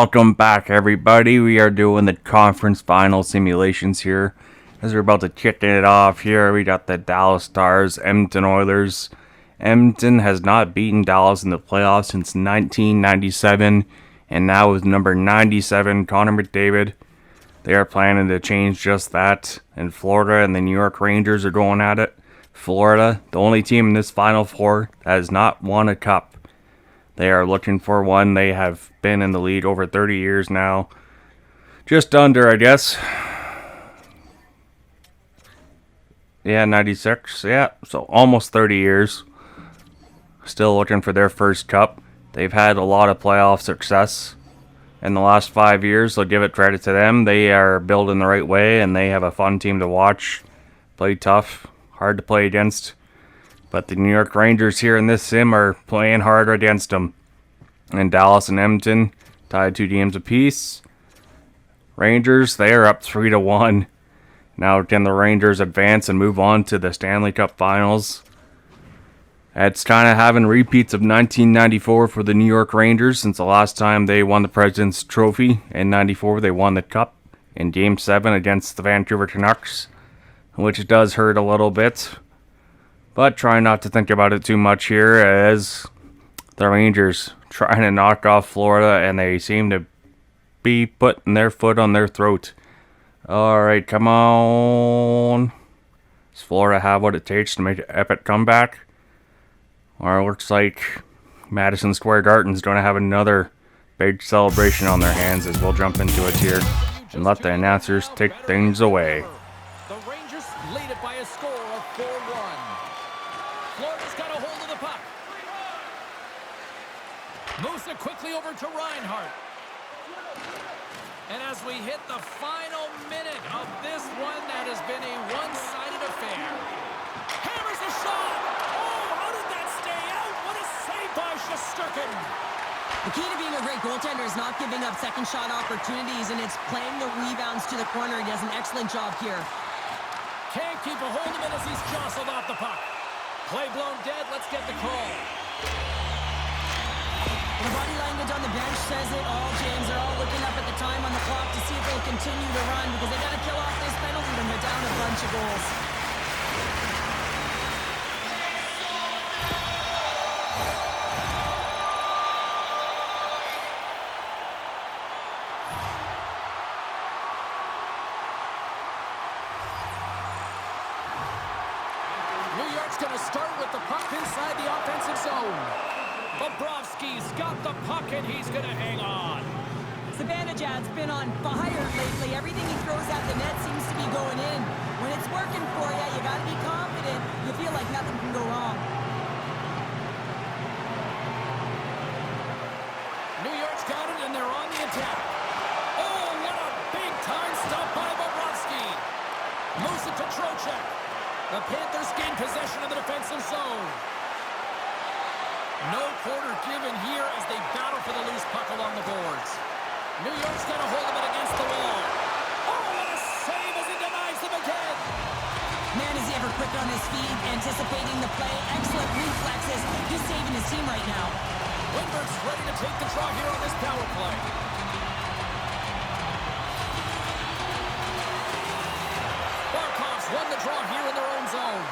Welcome back, everybody. We are doing the conference final simulations here. As we're about to kick it off here, we got the Dallas Stars, Edmonton Oilers. Edmonton has not beaten Dallas in the playoffs since 1997, and now with number 97, Connor McDavid. They are planning to change just that. And Florida and the New York Rangers are going at it. Florida, the only team in this Final Four that has not won a cup. They are looking for one. They have been in the league over 30 years now. Just under, I guess. Yeah, 96. Yeah, so almost 30 years. Still looking for their first cup. They've had a lot of playoff success in the last 5 years, so give it credit to them. They are building the right way, and they have a fun team to watch. Play tough, hard to play against. But the New York Rangers here in this sim are playing harder against them. And Dallas and Edmonton tied 2 games apiece. Rangers, they are up 3-1. Now can the Rangers advance and move on to the Stanley Cup Finals? It's kind of having repeats of 1994 for the New York Rangers, since the last time they won the President's Trophy in 94, they won the Cup in Game 7 against the Vancouver Canucks, which does hurt a little bit. But try not to think about it too much here, as the Rangers trying to knock off Florida, and they seem to be putting their foot on their throat. Alright, come on. Does Florida have what it takes to make an epic comeback? Or it looks like Madison Square Garden's going to have another big celebration on their hands, as we'll jump into it here and let the announcers take things away. The Rangers lead it by a score of 4-1. Florida's got a hold of the puck. Moves it quickly over to Reinhart. And as we hit the final minute of this one, that has been a one-sided affair. Hammers the shot. Oh, how did that stay out? What a save by Shesterkin. The key to being a great goaltender is not giving up second shot opportunities, and it's playing the rebounds to the corner. He does an excellent job here. Can't keep a hold of it as he's jostled off the puck. Play blown dead. Let's get the call. The body language on the bench says it all, James. They're all looking up at the time on the clock to see if they'll continue to run, because they got to kill off this penalty when they're down a bunch of goals. New York's going to start with the puck inside the offensive zone. Bobrovsky's got the puck, and he's going to hang on. Zibanejad's been on fire lately. Everything he throws at the net seems to be going in. When it's working for you, you got to be confident. You feel like nothing can go wrong. New York's got it, and they're on the attack. Oh, what a big-time stop by Bobrovsky. Moves it to Trocheck. The Panthers gain possession of the defensive zone. No quarter given here as they battle for the loose puck along the boards. New York's got a hold of it against the wall. Oh, what a save as he denies them again. Man, is he ever quick on his feet, anticipating the play. Excellent reflexes. He's saving his team right now. Lindbergh's ready to take the draw here on this power play. Barkov's won the draw here in their own zone.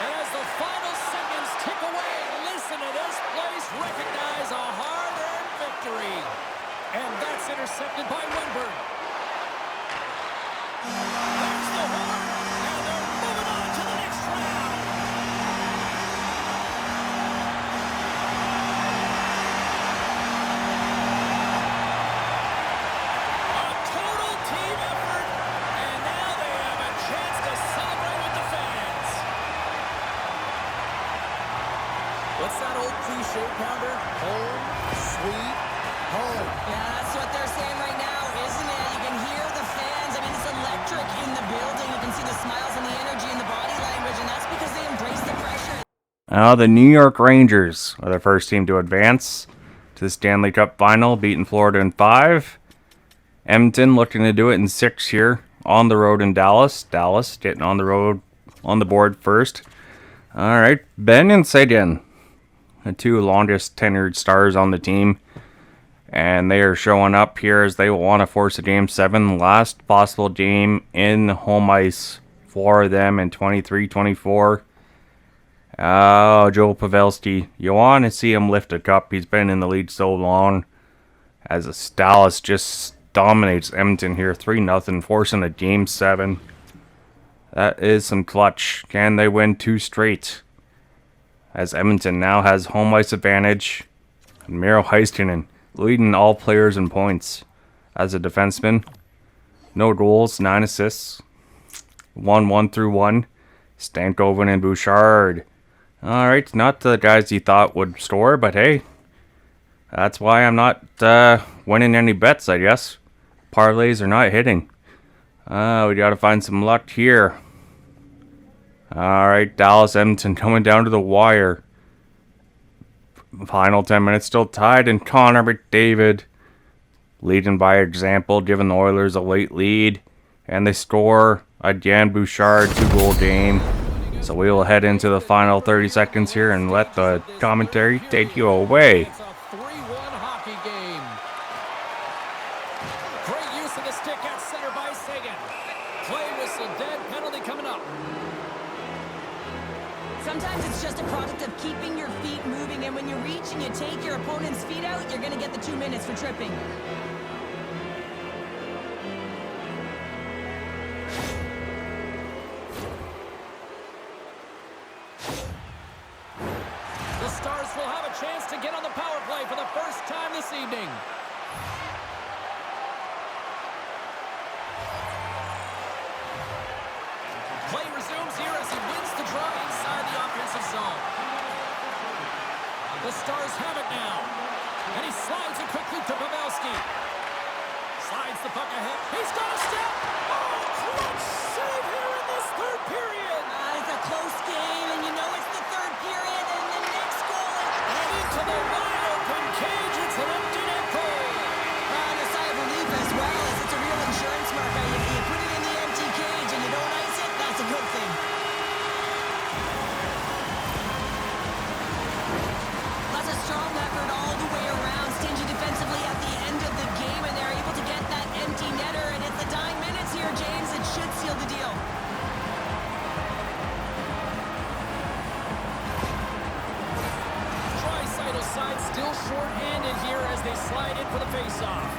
And as the final seconds tick away, listen to this place recognize a hard-earned victory. And that's intercepted by Lindbergh. There's the horn, and they're moving on to the next round. A total team effort, and now they have a chance to celebrate with the fans. What's that old cliche, Pounder? Home, sweet home. Yeah, that's what they're saying right now, isn't it? You can hear the fans. I mean, it's electric in the building. You can see the smiles and the energy and the body language, and that's because they embrace the pressure. Now the New York Rangers are the first team to advance to the Stanley Cup Final, beating Florida in 5. Edmonton looking to do it in 6 here, on the road in Dallas. Dallas getting on the board first. Alright, Ben and Seguin, the 2 longest tenured stars on the team. And they are showing up here as they want to force a Game 7. Last possible game in home ice for them in 23-24. Oh, Joel Pavelski. You want to see him lift a cup. He's been in the league so long. As Dallas just dominates Edmonton here. 3-0, forcing a Game 7. That is some clutch. Can they win 2 straight? As Edmonton now has home ice advantage. Miro Heiskanen leading all players in points as a defenseman. No goals, 9 assists. 1-1-1. Stankoven and Bouchard. Alright, not the guys you thought would score, but hey. That's why I'm not winning any bets, I guess. Parlays are not hitting. We gotta find some luck here. Alright, Dallas, Edmonton coming down to the wire. Final 10 minutes still tied, and Connor McDavid leading by example, giving the Oilers a late lead. And they score again. Bouchard, 2-goal game. So we will head into the final 30 seconds here and let the commentary take you away. It's a 3-1 hockey game. Great use of the stick at center by Sagan. Play whistle dead, penalty coming up. Sometimes it's just a product of keeping your feet moving, and when you reach and you take your opponent's feet out, you're going to get the 2 minutes for tripping. The Stars will have a chance to get on the power play for the first time this evening. Play resumes here as he wins the draw inside the offensive zone. The Stars have it now. And he slides it quickly to Pavelski. Slides the puck ahead. He's got a step. Oh, clutch save here in this third period. It's a close game, and you know it's the third period, and the next goal. And into the wide open cage. It's an empty net goal. And a sigh of relief as well, as it's a real insurance marker. If you put it in the empty cage and you don't ice it, that's a good thing. That's a strong effort all the way around. Stingy defensively at the end of the game, and they're able to get that empty netter. And it's the dying minutes here, James. It should seal the deal. Tricycle side still short-handed here as they slide in for the face-off.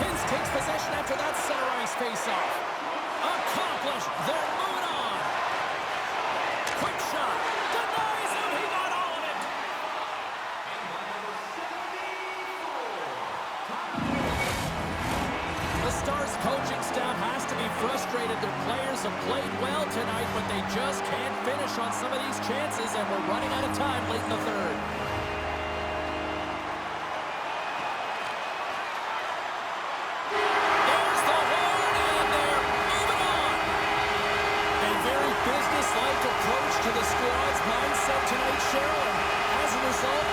Hintz takes possession after that center ice face-off. Accomplished. They're moving on. Quick shot. Denies him. He got all of it. The Stars coaching staff has to be frustrated. Their players have played well tonight, but they just can't finish on some of these chances, and we're running out of time late in the third. There's the horn, and they're moving on. A very business-like approach to the squad's mindset tonight, Cheryl. And as a result,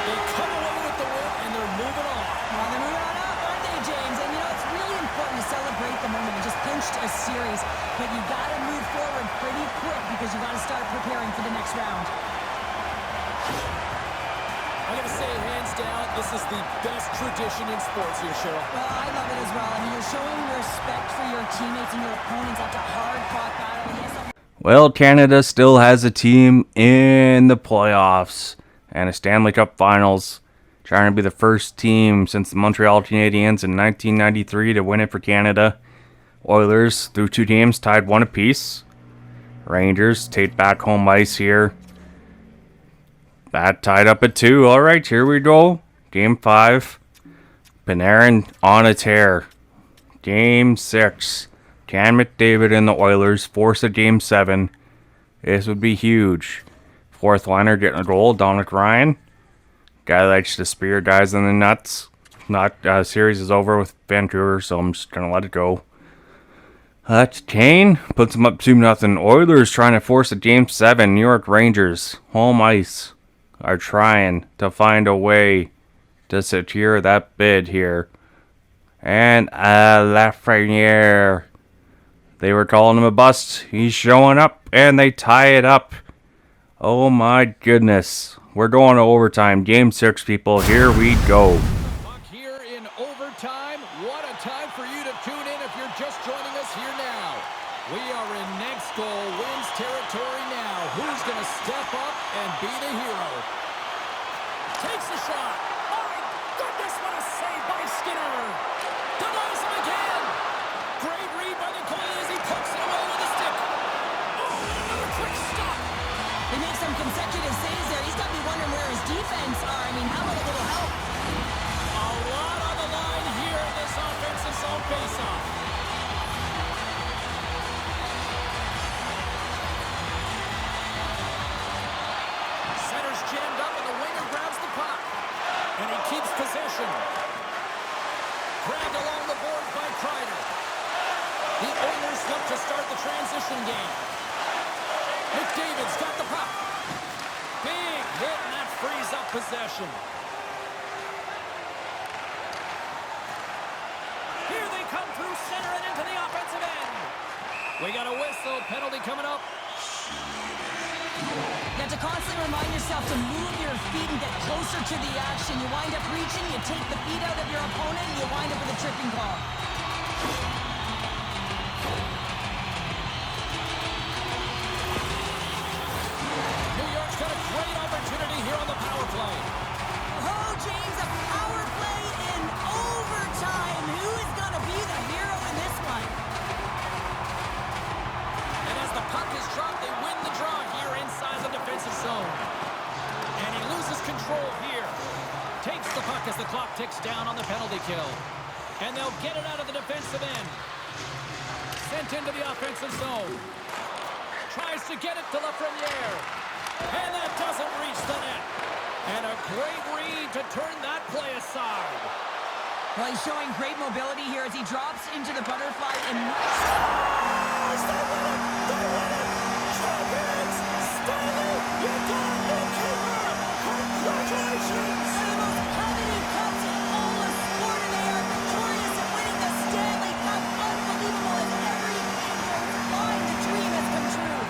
they come away with the win, and they're moving on. Well, they're moving on up, aren't they, James? And, you know, it's really important to celebrate the moment. You just pinched a series, but you got to move forward pretty quick because you got to start preparing for the next round. I'm going to say, hands down, this is the best tradition in sports here, Cheryl. Well, I love it as well. I mean, you're showing respect for your teammates and your opponents after hard-fought battle. Yes, Well, Canada still has a team in the playoffs and a Stanley Cup Finals, trying to be the first team since the Montreal Canadiens in 1993 to win it for Canada. Oilers, through 2 games, tied 1 apiece. Rangers take back home ice here. That tied up at 2. All right, here we go. Game 5. Panarin on a tear. Game 6. Can McDavid and the Oilers force a Game 7? This would be huge. Fourth liner getting a goal. Dominic Ryan. Guy likes to spear guys in the nuts. Series is over with Vancouver, so I'm just going to let it go. Kane puts them up 2-0. Oilers trying to force a Game 7. New York Rangers, home ice, are trying to find a way to secure that bid here. And Lafreniere, They were calling him a bust. He's showing up, and they tie it up. Oh my goodness. We're going to overtime. Game 6, people. Here we go. Puck here in overtime. What a time for you to tune in if you're just joining us here now. We are in next goal wins territory now. Who's going to step up and be the hero? Takes a shot. My goodness, what a save by Skinner. Denies him again. Great read by the goalie as he pokes it away with a stick. Oh, another quick stop. They make some consecutive saves there. He's got me wondering where his defense are. I mean, how about a little help? A lot on the line here in this offensive zone faceoff. Center's jammed up and the winger grabs the puck. And he keeps possession. Grabbed along the boards by Kreider. The Oilers look to start the transition game. McDavid's got the puck. Big hit, and that frees up possession. Here they come through center and into the offensive end. We got a whistle. Penalty coming up. You have to constantly remind yourself to move your feet and get closer to the action. You wind up reaching, you take the feet out of your opponent, and you wind up with a tripping call. New York's got a great opportunity here on the power play. Oh, James, a power play in overtime. Who is going to be the hero in this one? And as the puck is dropped, they win the draw here inside the defensive zone. And he loses control here. Takes the puck as the clock ticks down on the penalty kill. And they'll get it out of the defensive end. Sent into the offensive zone. Tries to get it to Lafreniere. And that doesn't reach the net. And a great read to turn that play aside. Well, he's showing great mobility here as he drops into the butterfly and... They win it! They win it! Champions! Stanley, you got the keeper! Congratulations! One of the most coveted cups in all of sport, and they are victorious in winning the Stanley Cup. Unbelievable as every goes by. The dream has come true.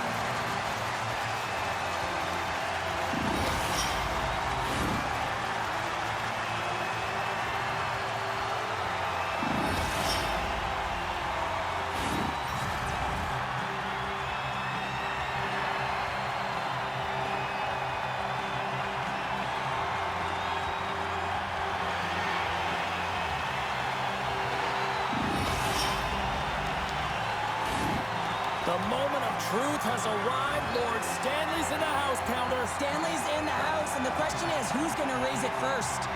The moment of truth has arrived. Lord Stanley's in the house, Pounder. Stanley's in the house, and the question is, who's going to raise it first?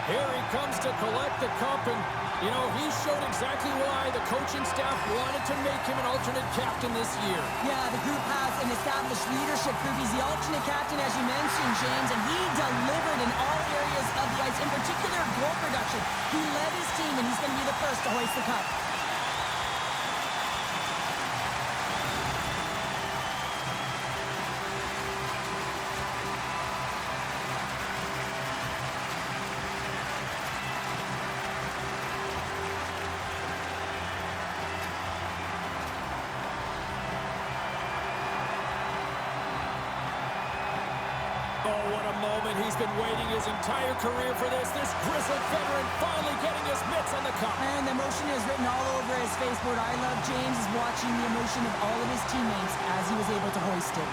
Here he comes to collect the cup, and, you know, he showed exactly why the coaching staff wanted to make him an alternate captain this year. Yeah, the group has an established leadership group. He's the alternate captain, as you mentioned, James, and he delivered in all areas of the ice, in particular goal production. He led his team, and he's going to be the first to hoist the cup. Oh, what a moment. He's been waiting his entire career for this. This grizzled veteran finally getting his mitts on the cup. And the emotion is written all over his face. What I love, James, is watching the emotion of all of his teammates as he was able to hoist it.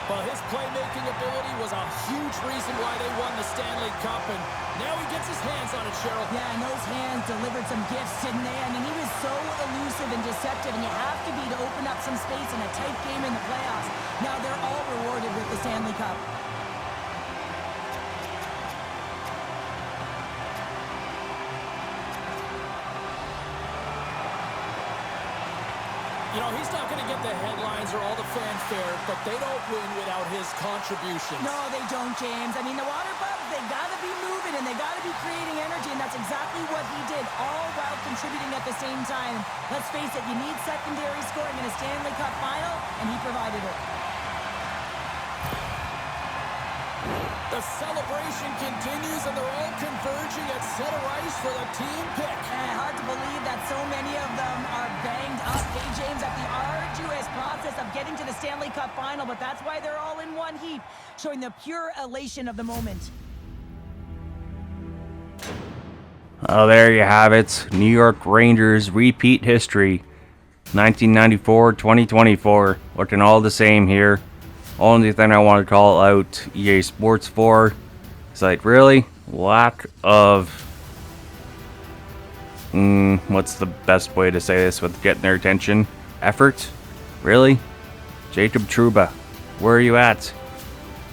Well, his playmaking ability was a huge reason why they won the Stanley Cup, and now he gets his hands on it, Cheryl. Yeah, and those hands delivered some gifts, didn't they? I mean, he was so elusive and deceptive, and you have to be to open up some space in a tight game in the playoffs. Now they're all rewarded with the Stanley Cup. You know, he's not going to get the headlines or all the fanfare, but they don't win without his contributions. No, they don't, James. I mean, the water bugs, they got to be moving and they got to be creating energy, and that's exactly what he did, all while contributing at the same time. Let's face it, you need secondary scoring in a Stanley Cup final, and he provided it. The celebration continues, and they're all converging at center ice for the team pick. Hard to believe that so many of them are banged up, hey, James, at the arduous process of getting to the Stanley Cup final, but that's why they're all in one heap, showing the pure elation of the moment. Oh, there you have it. New York Rangers repeat history. 1994-2024. Looking all the same here. Only thing I want to call out EA Sports for is like, really? Lack of... what's the best way to say this with getting their attention? Effort? Really? Jacob Trouba, where are you at?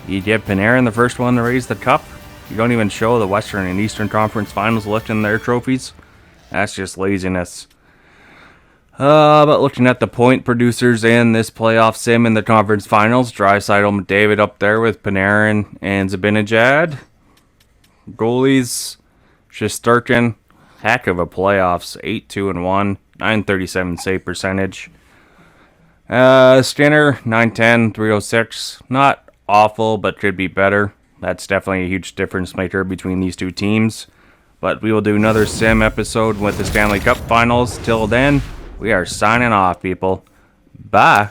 You get Panarin the first one to raise the cup? You don't even show the Western and Eastern Conference Finals lifting their trophies? That's just laziness. But looking at the point producers in this playoff sim in the conference finals, Draisaitl, McDavid up there with Panarin and Zibanejad. Goalies, Shesterkin, heck of a playoffs, 8-2-1, 937 save percentage. Skinner, 910, 306, not awful, but could be better. That's definitely a huge difference maker between these two teams. But we will do another sim episode with the Stanley Cup Finals. Till then, we are signing off, people. Bye.